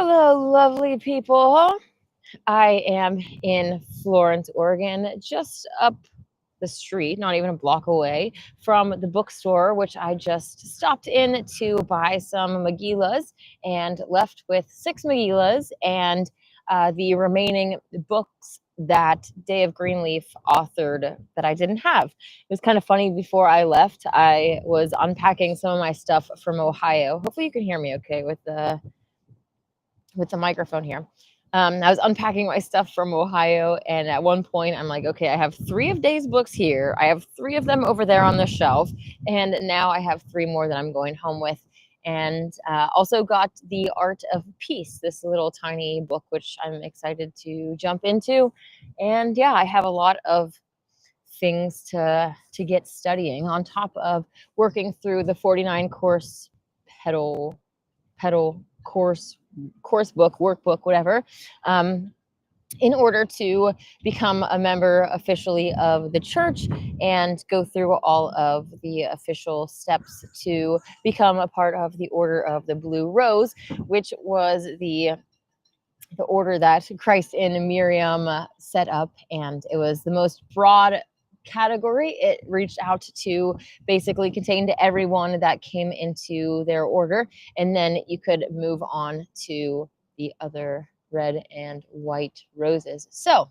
Hello, lovely people. I am in Florence, Oregon, just up the street, not even a block away from the bookstore, which I just stopped in to buy some Megillas and left with 6 Megillas and the remaining books that Day of Greenleaf authored that I didn't have. It was kind of funny. Before I left, I was unpacking some of my stuff from Ohio. Hopefully you can hear me okay with the microphone here. I was unpacking my stuff from Ohio, and at one point, I'm like, okay, I have 3 of Day's books here. I have 3 of them over there on the shelf, and now I have 3 more that I'm going home with. And also got The Art of Peace, this little tiny book, which I'm excited to jump into. And yeah, I have a lot of things to get studying on top of working through the 49 course pedal course book, workbook, whatever, um, in order to become a member officially of the church and go through all of the official steps to become a part of the Order of the Blue Rose, which was the order that Christ and Miriam set up, and it was the most broad category. It reached out to basically contained everyone that came into their order, and then you could move on to the other red and white roses. So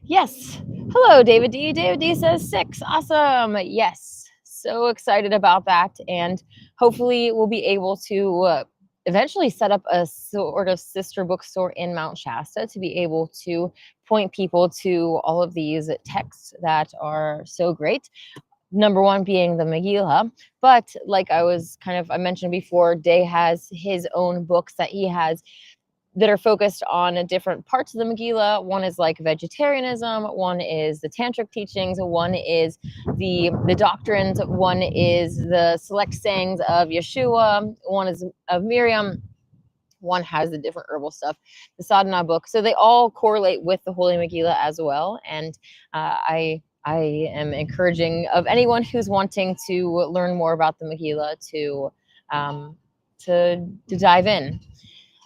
yes, hello David D. David D says 6. Awesome. Yes, so excited about that, and hopefully we'll be able to eventually set up a sort of sister bookstore in Mount Shasta to be able to point people to all of these texts that are so great. Number one being the Megillah, but like I mentioned before, Day has his own books that he has that are focused on different parts of the Megillah. One is like vegetarianism, one is the tantric teachings, one is the doctrines, one is the select sayings of Yeshua, one is of Miriam, one has the different herbal stuff, the Sadhana book. So they all correlate with the Holy Megillah as well. And I am encouraging of anyone who's wanting to learn more about the Megillah to dive in.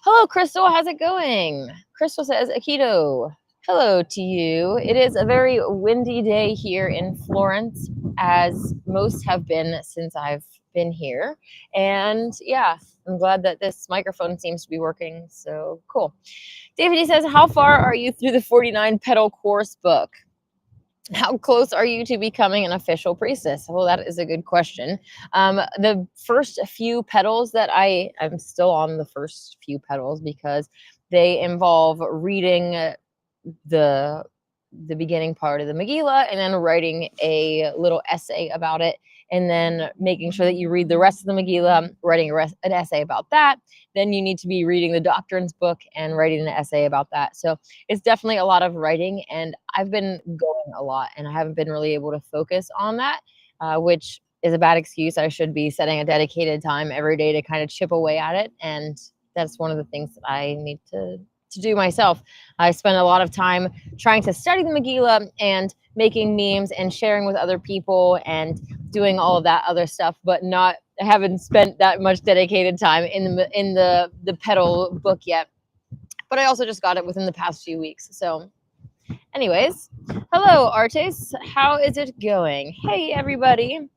Hello, Crystal. How's it going? Crystal says, Aikido. Hello to you. It is a very windy day here in Florence, as most have been since I've been here. And yeah, I'm glad that this microphone seems to be working. So cool. David, he says, how far are you through the 49 petal course book? How close are you to becoming an official priestess? Well, that is a good question. The first few petals that I'm still on the first few petals because they involve reading the beginning part of the Megillah and then writing a little essay about it, and then making sure that you read the rest of the Megillah, writing an essay about that. Then you need to be reading the doctrines book and writing an essay about that. So it's definitely a lot of writing, and I've been going a lot, and I haven't been really able to focus on that, which is a bad excuse. I should be setting a dedicated time every day to kind of chip away at it, and that's one of the things that I need to do myself. I spend a lot of time trying to study the Megillah and making memes and sharing with other people and doing all of that other stuff, but I haven't spent that much dedicated time in the petal book yet. But I also just got it within the past few weeks. So anyways, hello Artis, how is it going? Hey everybody.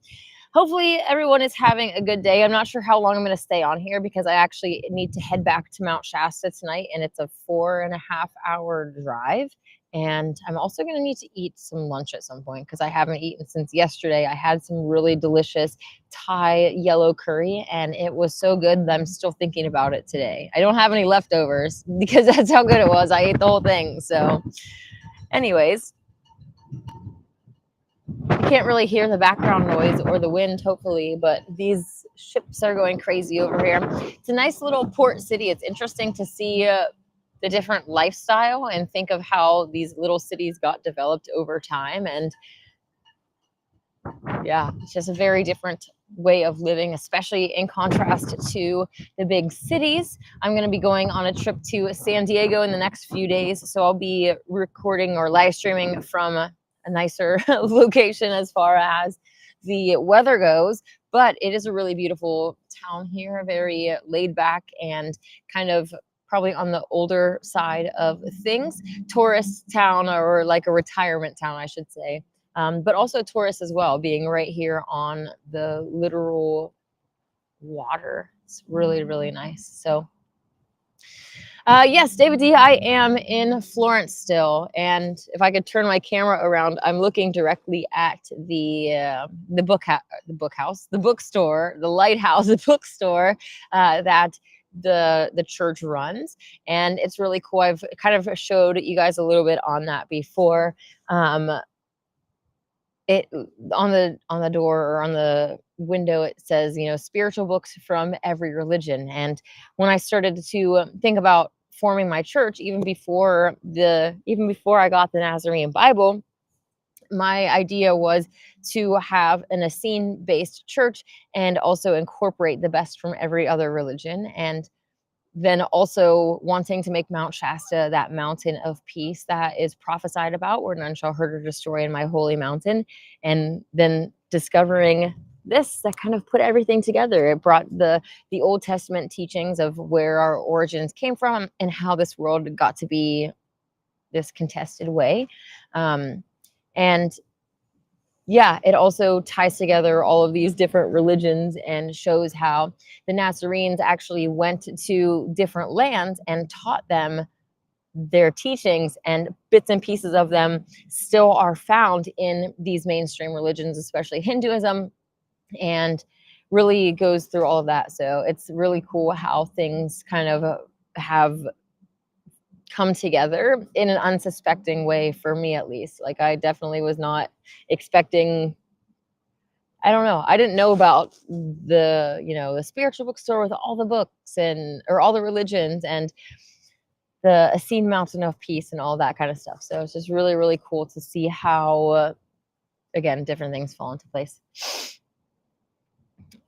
Hopefully everyone is having a good day. I'm not sure how long I'm going to stay on here because I actually need to head back to Mount Shasta tonight, and it's a 4.5-hour drive. And I'm also going to need to eat some lunch at some point because I haven't eaten since yesterday. I had some really delicious Thai yellow curry, and it was so good that I'm still thinking about it today. I don't have any leftovers because that's how good it was. I ate the whole thing. So anyways, you can't really hear the background noise or the wind, hopefully, but these ships are going crazy over here. It's a nice little port city. It's interesting to see the different lifestyle and think of how these little cities got developed over time. And yeah, it's just a very different way of living, especially in contrast to the big cities. I'm going to be going on a trip to San Diego in the next few days, so I'll be recording or live streaming from a nicer location as far as the weather goes. but it is a really beautiful town here, very laid back and kind of probably on the older side of things. Tourist town, or like a retirement town, I should say. But also tourists as well, being right here on the literal water. It's really, really nice. So yes, David D, I am in Florence still, and if I could turn my camera around, I'm looking directly at the bookstore, the Lighthouse bookstore that the church runs, and it's really cool. I've kind of showed you guys a little bit on that before. It on the door or on the window, it says, spiritual books from every religion. And when I started to think about forming my church, even before I got the Nazarene Bible, my idea was to have an Essene-based church and also incorporate the best from every other religion, and then also wanting to make Mount Shasta that mountain of peace that is prophesied about, where none shall hurt or destroy in my holy mountain. And then discovering this, that kind of put everything together. It brought the Old Testament teachings of where our origins came from and how this world got to be this contested way. And yeah, it also ties together all of these different religions and shows how the Nazarenes actually went to different lands and taught them their teachings, and bits and pieces of them still are found in these mainstream religions, especially Hinduism, and really goes through all of that. So it's really cool how things kind of have come together in an unsuspecting way, for me at least. Like, I definitely was not expecting, I don't know, I didn't know about the spiritual bookstore with all the books or all the religions, and the Essene Mountain of Peace and all that kind of stuff. So it's just really, really cool to see how, again, different things fall into place.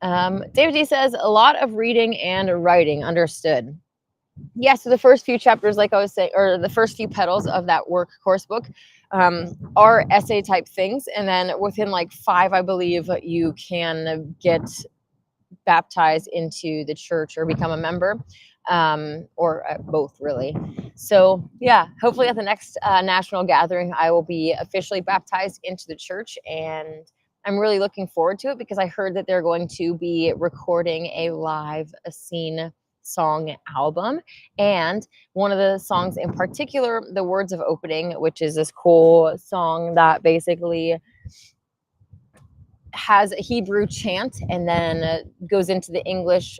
David D says, a lot of reading and writing, understood. Yeah, so the first few chapters, like I was saying, or the first few petals of that work course book are essay type things. And then within like 5, I believe, you can get baptized into the church or become a member, or both, really. So yeah, hopefully at the next national gathering, I will be officially baptized into the church, and I'm really looking forward to it because I heard that they're going to be recording a live Essene song album, and one of the songs in particular, the Words of Opening, which is this cool song that basically has a Hebrew chant and then goes into the English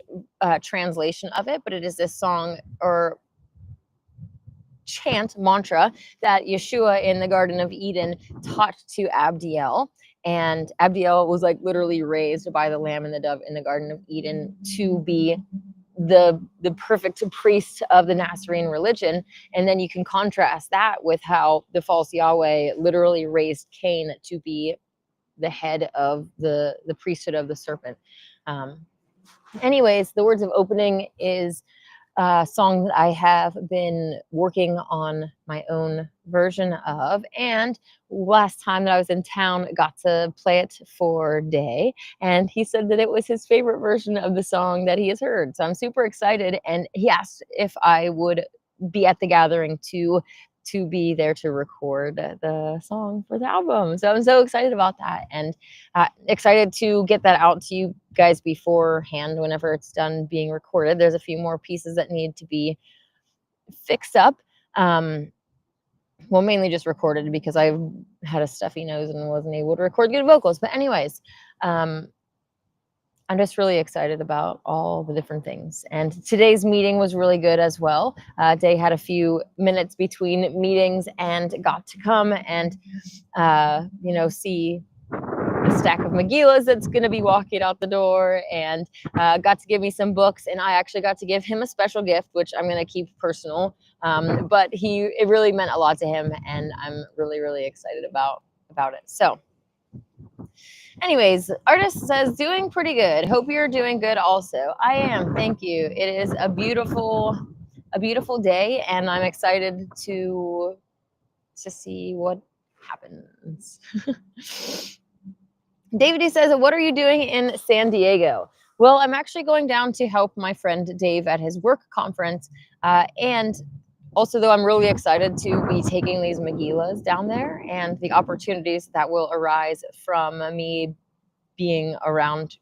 translation of it, but it is this song or chant mantra that Yeshua in the Garden of Eden taught to Abdiel. And Abdiel was like literally raised by the lamb and the dove in the Garden of Eden to be the perfect priest of the Nazarene religion. And then you can contrast that with how the false Yahweh literally raised Cain to be the head of the priesthood of the serpent. Anyways, the Words of Opening is a song that I have been working on my own version of, and last time that I was in town, got to play it for Day, and he said that it was his favorite version of the song that he has heard. So I'm super excited, and he asked if I would be at the gathering to be there to record the song for the album. So I'm so excited about that, and excited to get that out to you guys beforehand whenever it's done being recorded. There's a few more pieces that need to be fixed up. Well, mainly just recorded because I had a stuffy nose and wasn't able to record good vocals. But anyways, I'm just really excited about all the different things. And today's meeting was really good as well. Day had a few minutes between meetings and got to come and, see a stack of Megillas that's going to be walking out the door, and got to give me some books. And I actually got to give him a special gift, which I'm going to keep personal. But it really meant a lot to him, and I'm really, really excited about it. So anyways, Artist says, doing pretty good. Hope you're doing good also. I am. Thank you. It is a beautiful day, and I'm excited to see what happens. David D says, what are you doing in San Diego? Well, I'm actually going down to help my friend Dave at his work conference. And also, though, I'm really excited to be taking these Megillas down there and the opportunities that will arise from me being around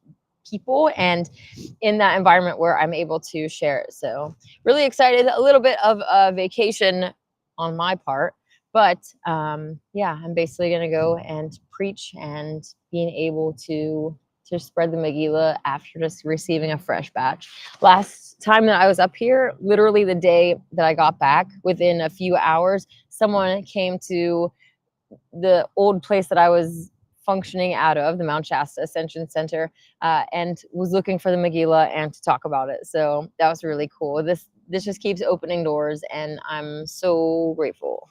people and in that environment where I'm able to share it. So, really excited. A little bit of a vacation on my part. But yeah, I'm basically going to go and preach and being able to spread the Megillah after just receiving a fresh batch. Last time that I was up here, literally the day that I got back, within a few hours, someone came to the old place that I was functioning out of, the Mount Shasta Ascension Center, and was looking for the Megillah and to talk about it. So that was really cool. This just keeps opening doors, and I'm so grateful.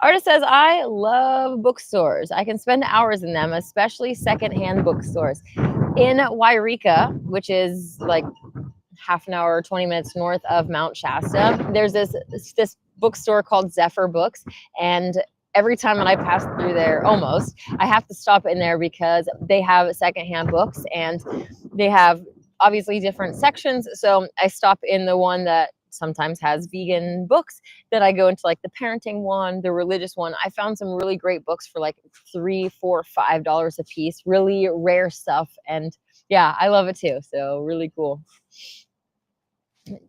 Artist says, I love bookstores. I can spend hours in them, especially secondhand bookstores. In Wairika, which is like half an hour, 20 minutes north of Mount Shasta, there's this bookstore called Zephyr Books. And every time that I pass through there, almost, I have to stop in there because they have secondhand books and they have obviously different sections. So I stop in the one that sometimes has vegan books, that I go into like the parenting one, the religious one. I found some really great books for like $3, $4, $5 a piece, really rare stuff. And yeah, I love it too. So really cool.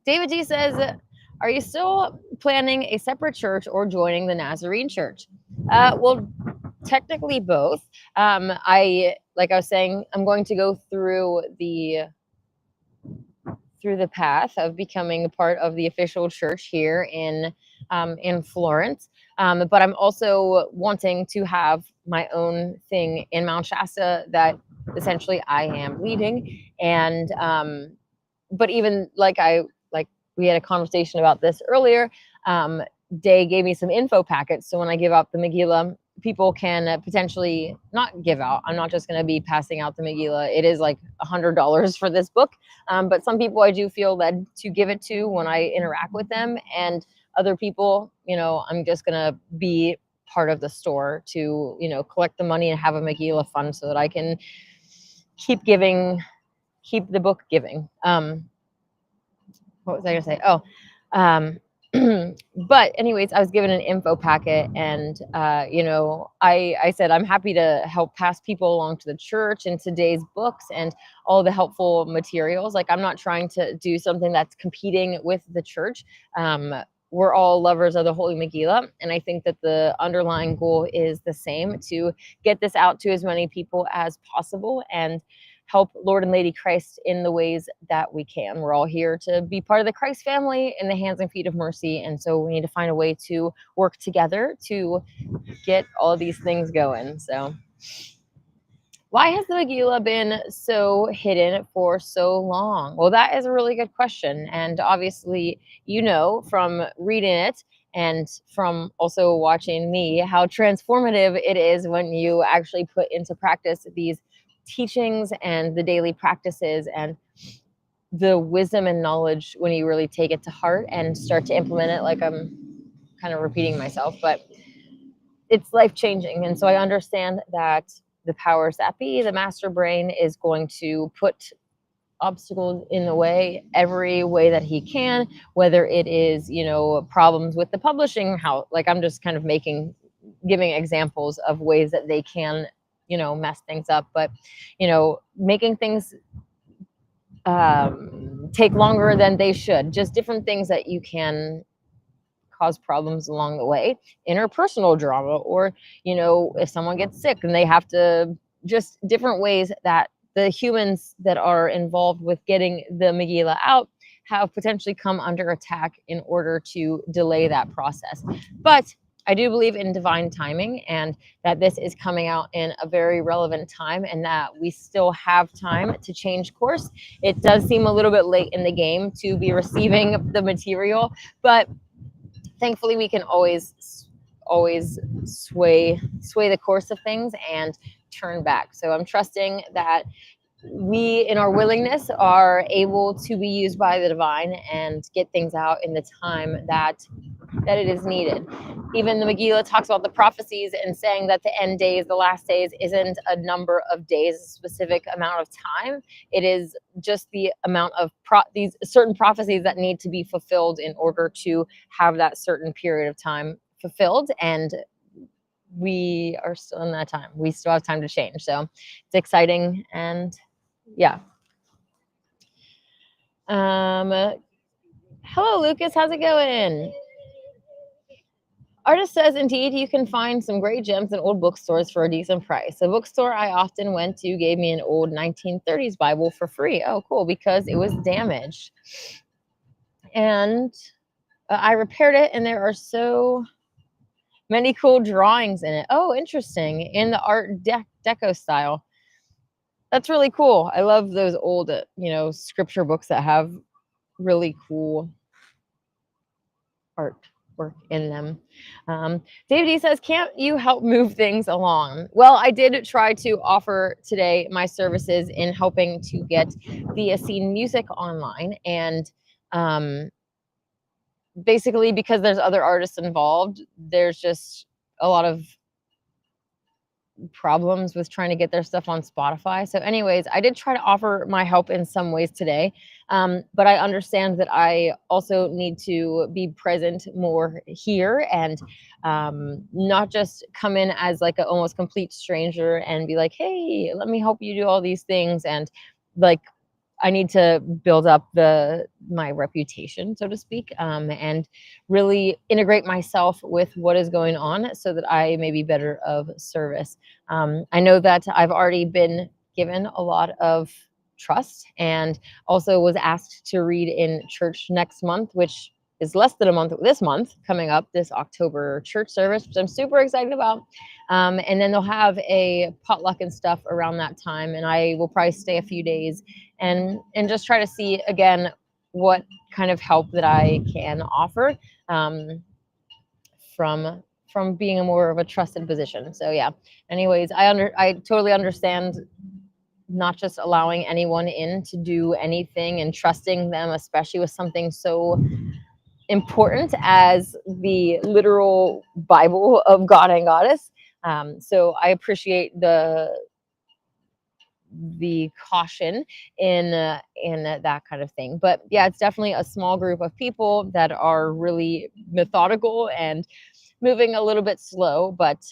David G says, are you still planning a separate church or joining the Nazarene church? Well, technically both. Like I was saying, I'm going to go through the path of becoming a part of the official church here in Florence. But I'm also wanting to have my own thing in Mount Shasta that essentially I am leading. And but even like we had a conversation about this earlier. Day gave me some info packets, so when I give out the Megillah, people can potentially not give out. I'm not just going to be passing out the Megillah. It is like $100 for this book, but some people I do feel led to give it to when I interact with them, and other people, I'm just going to be part of the store to, collect the money and have a Megillah fund so that I can keep the book giving. What was I going to say? But anyways, I was given an info packet, and I said I'm happy to help pass people along to the church and today's books and all the helpful materials. Like, I'm not trying to do something that's competing with the church. We're all lovers of the Holy Megillah, and I think that the underlying goal is the same: to get this out to as many people as possible and help Lord and Lady Christ in the ways that we can. We're all here to be part of the Christ family in the hands and feet of mercy. And so we need to find a way to work together to get all of these things going. So why has the Megillah been so hidden for so long? Well, that is a really good question. And obviously, from reading it and from also watching me, how transformative it is when you actually put into practice these teachings and the daily practices and the wisdom and knowledge when you really take it to heart and start to implement it. Like, I'm kind of repeating myself, but it's life-changing. And so I understand that the powers that be, the master brain, is going to put obstacles in the way every way that he can, whether it is, problems with the publishing house. Like, I'm just kind of giving examples of ways that they can, mess things up, but, making things take longer than they should, just different things that you can cause problems along the way, interpersonal drama, or, if someone gets sick and they have to, just different ways that the humans that are involved with getting the Megillah out have potentially come under attack in order to delay that process. But I do believe in divine timing, and that this is coming out in a very relevant time, and that we still have time to change course. It does seem a little bit late in the game to be receiving the material, but thankfully we can always sway the course of things and turn back. So I'm trusting that we, in our willingness, are able to be used by the divine and get things out in the time that that it is needed. Even the Megillah talks about the prophecies and saying that the end days, the last days, isn't a number of days, a specific amount of time. It is just the amount of these certain prophecies that need to be fulfilled in order to have that certain period of time fulfilled. And we are still in that time. We still have time to change. So it's exciting. And yeah. Hello, Lucas. How's it going? Artist says, indeed, you can find some great gems in old bookstores for a decent price. A bookstore I often went to gave me an old 1930s Bible for free. Oh, cool, because it was damaged. And I repaired it, and there are so many cool drawings in it. Oh, interesting. In the Art Deco style. That's really cool. I love those old, scripture books that have really cool artwork in them. David D says, can't you help move things along? Well, I did try to offer today my services in helping to get the Essene music online. And basically, because there's other artists involved, there's just a lot of problems with trying to get their stuff on Spotify. So anyways, I did try to offer my help in some ways today. But I understand that I also need to be present more here and not just come in as like an almost complete stranger and be like, hey, let me help you do all these things. And like, I need to build up my reputation, so to speak, and really integrate myself with what is going on so that I may be better of service. I know that I've already been given a lot of trust and also was asked to read in church next month, which is less than a month this month coming up, this October church service, which I'm super excited about. And then they'll have a potluck and stuff around that time, and I will probably stay a few days and just try to see again what kind of help that I can offer from being a more of a trusted position. So yeah. Anyways, I totally understand not just allowing anyone in to do anything and trusting them, especially with something so important as the literal Bible of God and Goddess. So I appreciate the caution in that kind of thing. But yeah, it's definitely a small group of people that are really methodical and moving a little bit slow. But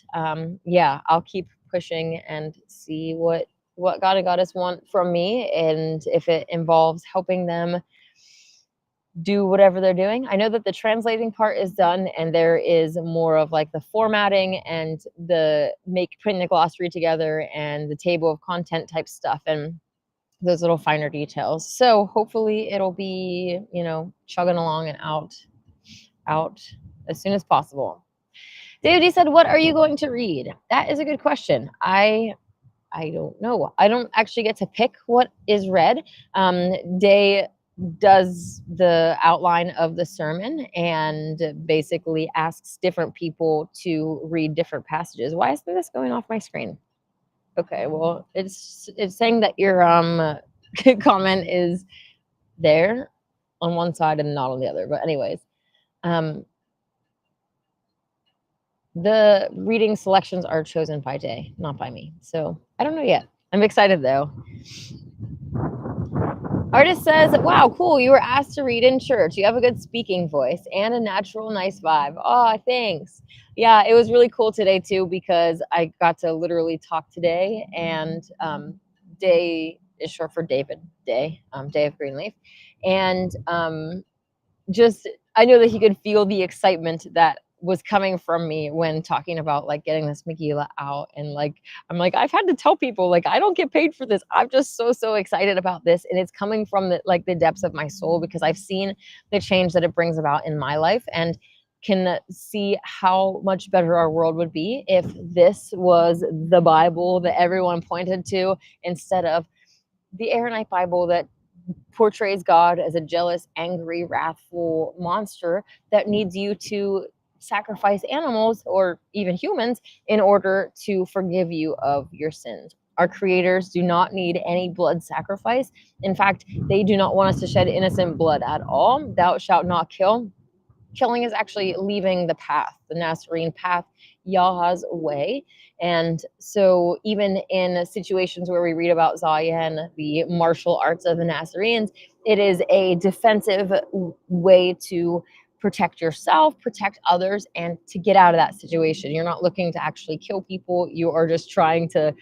yeah, I'll keep pushing and see what God and Goddess want from me, and if it involves helping them do whatever they're doing. I know that the translating part is done, and there is more of like the formatting and putting the glossary together and the table of content type stuff and those little finer details. So hopefully it'll be, chugging along and out as soon as possible. David said, what are you going to read? That is a good question. I don't know. I don't actually get to pick what is read. Day does the outline of the sermon and basically asks different people to read different passages. Why is this going off my screen? Okay, well, it's saying that your comment is there on one side and not on the other. But anyways, the reading selections are chosen by Day, not by me. So I don't know yet. I'm excited though. Artist says, wow, cool. You were asked to read in church. You have a good speaking voice and a natural, nice vibe. Oh, thanks. Yeah, it was really cool today too, because I got to literally talk today, and Day is short for David Day, Day of Greenleaf. And just, I know that he could feel the excitement that was coming from me when talking about like getting this Megillah out. And like, I'm like, I've had to tell people, like, I don't get paid for this. I'm just so excited about this. And it's coming from the depths of my soul, because I've seen the change that it brings about in my life, and can see how much better our world would be if this was the Bible that everyone pointed to, instead of the Aaronite Bible that portrays God as a jealous, angry, wrathful monster that needs you to sacrifice animals or even humans in order to forgive you of your sins. Our creators do not need any blood sacrifice. In fact, they do not want us to shed innocent blood at all. Thou shalt not kill. killing is actually leaving the path, the Nazarene path, Yah's way. And so even in situations where we read about Zayen, the martial arts of the Nazarenes, it is a defensive way to protect yourself, protect others, and to get out of that situation. You're not looking to actually kill people. You are just trying to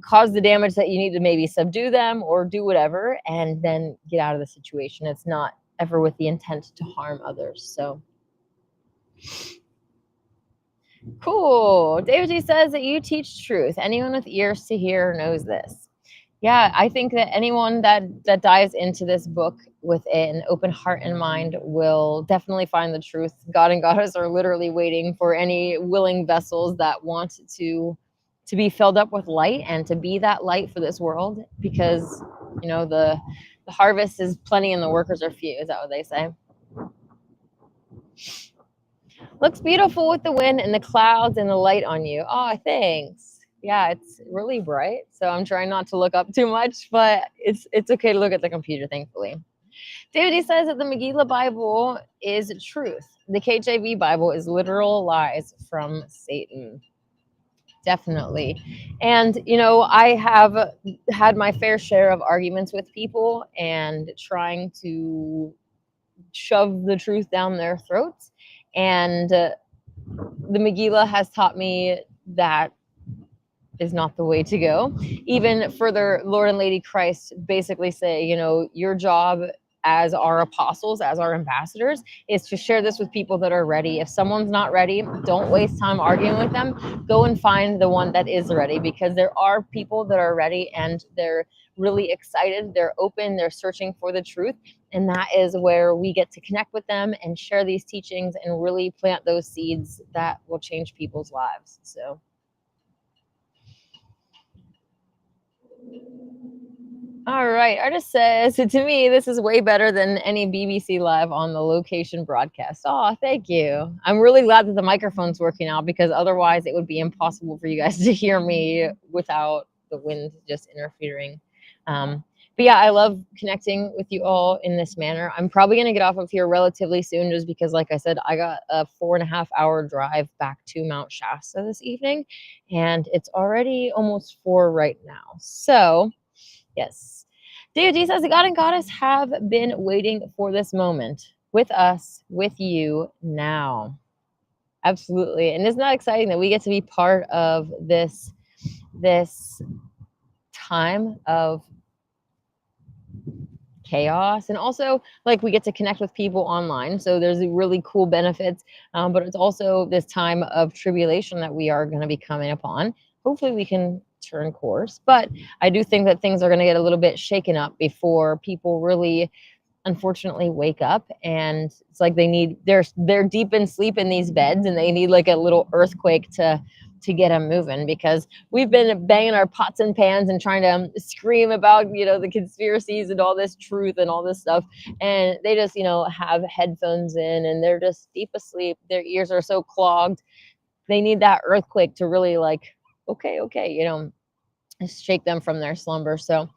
cause the damage that you need to maybe subdue them or do whatever and then get out of the situation. It's not ever with the intent to harm others. So cool. David G says that you teach truth. Anyone with ears to hear knows this. Yeah, I think that anyone that dives into this book with an open heart and mind will definitely find the truth. God and Goddess are literally waiting for any willing vessels that want to be filled up with light and to be that light for this world, because the harvest is plenty and the workers are few. Is that what they say? Looks beautiful with the wind and the clouds and the light on you. Oh, thanks. Yeah, it's really bright, so I'm trying not to look up too much, but it's okay to look at the computer, thankfully. David E says that the Megillah Bible is truth. The KJV Bible is literal lies from Satan. Definitely. And, I have had my fair share of arguments with people and trying to shove the truth down their throats. And the Megillah has taught me that is not the way to go. Even further, Lord and Lady Christ basically say, your job as our apostles, as our ambassadors, is to share this with people that are ready. If someone's not ready, don't waste time arguing with them. Go and find the one that is ready, because there are people that are ready and they're really excited, they're open, they're searching for the truth. And that is where we get to connect with them and share these teachings and really plant those seeds that will change people's lives. So all right. Artist says, to me, this is way better than any BBC Live on the location broadcast. Oh, thank you. I'm really glad that the microphone's working out, because otherwise it would be impossible for you guys to hear me without the wind just interfering. But yeah, I love connecting with you all in this manner. I'm probably going to get off of here relatively soon, just because, like I said, I got a 4.5-hour drive back to Mount Shasta this evening, and it's already almost 4 right now. So yes. DOD says the God and Goddess have been waiting for this moment with us, with you now. Absolutely. And isn't that exciting that we get to be part of this time of chaos, and also like we get to connect with people online, so there's really cool benefits, but it's also this time of tribulation that we are going to be coming upon. Hopefully we can turn course, but I do think that things are going to get a little bit shaken up before people really unfortunately wake up, and it's like they're deep in sleep in these beds, and they need like a little earthquake to get them moving, because we've been banging our pots and pans and trying to scream about the conspiracies and all this truth and all this stuff, and they just have headphones in and they're just deep asleep. Their ears are so clogged. They need that earthquake to really like okay shake them from their slumber. So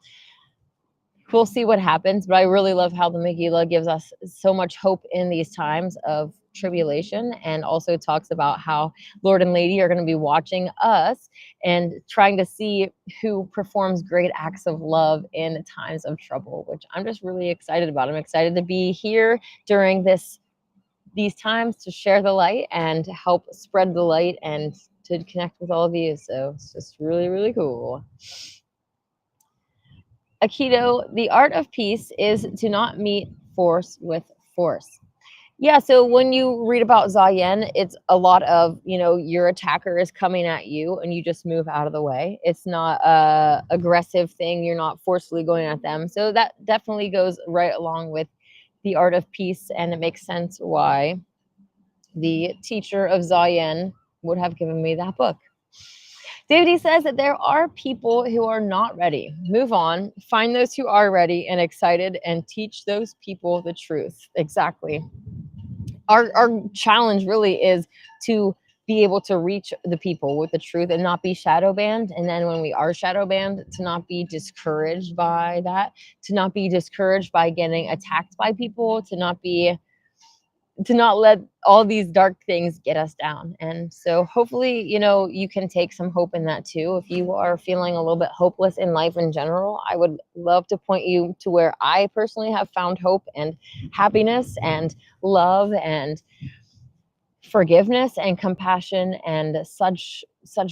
we'll see what happens, but I really love how the Megillah gives us so much hope in these times of tribulation, and also talks about how Lord and Lady are going to be watching us and trying to see who performs great acts of love in times of trouble, which I'm just really excited about. I'm excited to be here during these times to share the light and help spread the light and to connect with all of you. So it's just really, really cool. Aikido, the art of peace is to not meet force with force. Yeah, so when you read about Zayen, it's a lot of, your attacker is coming at you and you just move out of the way. It's not a aggressive thing. You're not forcefully going at them. So that definitely goes right along with the art of peace, and it makes sense why the teacher of Zayen would have given me that book. David says that there are people who are not ready. Move on, find those who are ready and excited, and teach those people the truth. Exactly. Our challenge really is to be able to reach the people with the truth and not be shadow banned. And then when we are shadow banned, to not be discouraged by that, to not be discouraged by getting attacked by people, to not be to not let all these dark things get us down. And so hopefully, you can take some hope in that too. If you are feeling a little bit hopeless in life in general, I would love to point you to where I personally have found hope and happiness and love and forgiveness and compassion and such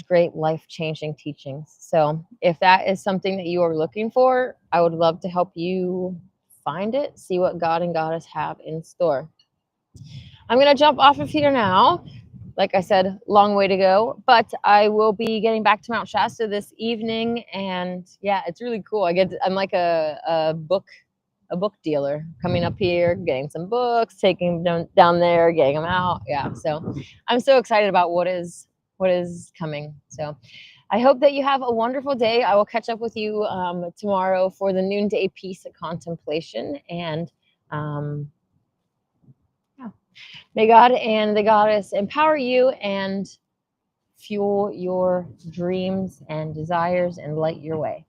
great life-changing teachings. So if that is something that you are looking for, I would love to help you find it, see what God and Goddess have in store. I'm going to jump off of here now. Like I said, long way to go, but I will be getting back to Mount Shasta this evening. And yeah, it's really cool. I'm like a book dealer, coming up here, getting some books, taking them down there, getting them out. Yeah. So I'm so excited about what is coming. So I hope that you have a wonderful day. I will catch up with you tomorrow for the noonday peace contemplation. And yeah, may God and the Goddess empower you and fuel your dreams and desires and light your way.